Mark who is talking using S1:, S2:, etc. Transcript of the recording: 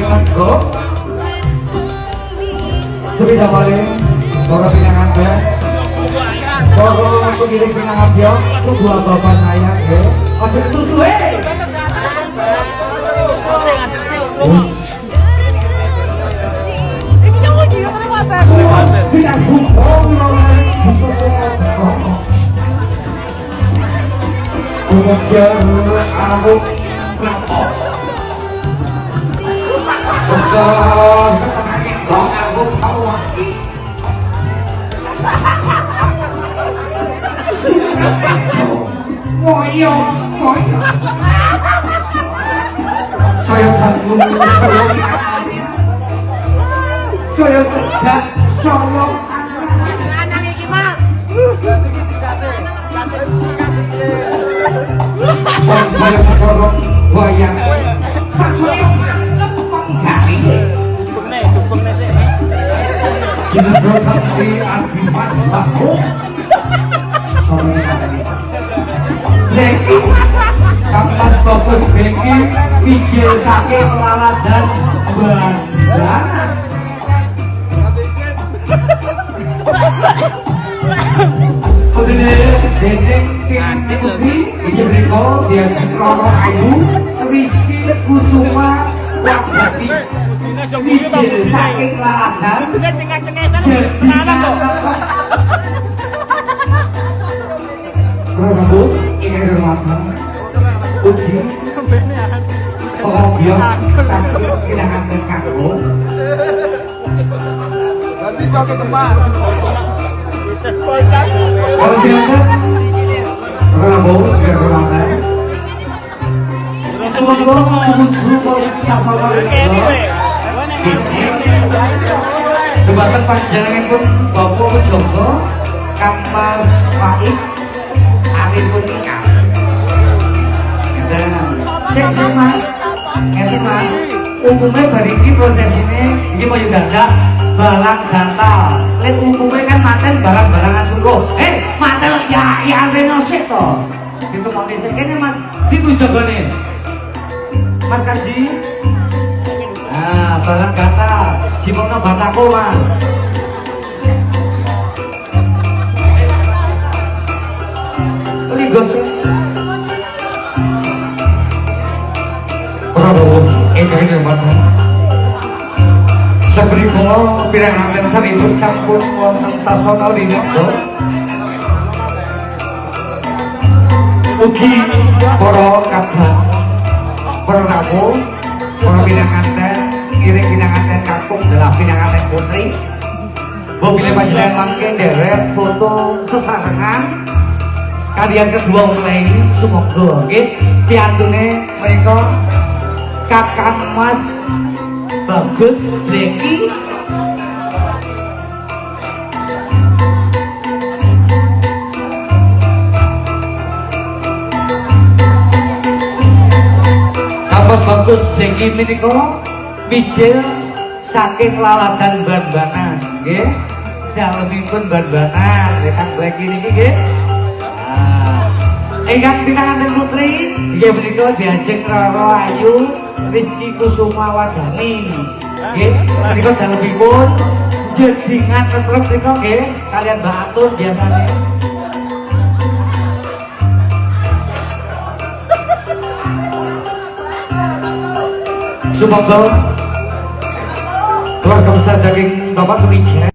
S1: monggo sepeda paling bawa pinangan ya bawa untuk kirim pinangan ya itu dua bapak saya ya ojo susu tidak aku saya tanggung saya kerja saya anaknya gimana saya korong bayang saya lempeng kali kita berangkat di Adimas Bahu sorry tadi Beki Kampas fokus Beki Pijil saking laladan bandanan Dendeng Tian Putri Iji Briko Dia Cikrono Ayu Rizky Kusuma Wakati Pijil saking laladan Prabu ini remata Uji Pengobiok Sampai kehilangan kekanggo
S2: Nanti kau ke tempat
S1: kalau silakan Prabu ini remata Semoga menuju sasaran Debatan panjangnya pun Bapak Joko Kampas Faik Arif pun nikah Sek mas Ngerti mas Umumnya dari ini proses ini mau juga ada balang gantal lihat umumnya kan manten balang-balangan sungguh mantel ya renosek toh itu mau disek ini mas itu jaga nih mas kasih nah balang gantal jimono batako mas ligos Prabowo ini matang sebriko pirangan saripun sampun wonten sasana rinengga ugi para kadang para rawuh para pinanganten iring pinanganten kakung dalam pinanganten putri bila panjenengan mangke nderek foto sesarengan kalian kedua mulai sumangga nggih piantune menika Kakang Mas Bagus Beki Kampus Bagus Beki menika bijil saking laladan ban-banan nggih dalemipun ban-banan Kang Bleki niki nggih ingkang pinanganten putri nggih menika diajeng Roro Ayu Rizky Kusuma Wadani nggih menika dalemipun jedingan tetrep menika nggih kalian Mbak Atun biasane Sumangga keluarga besar daging Bapak Kemija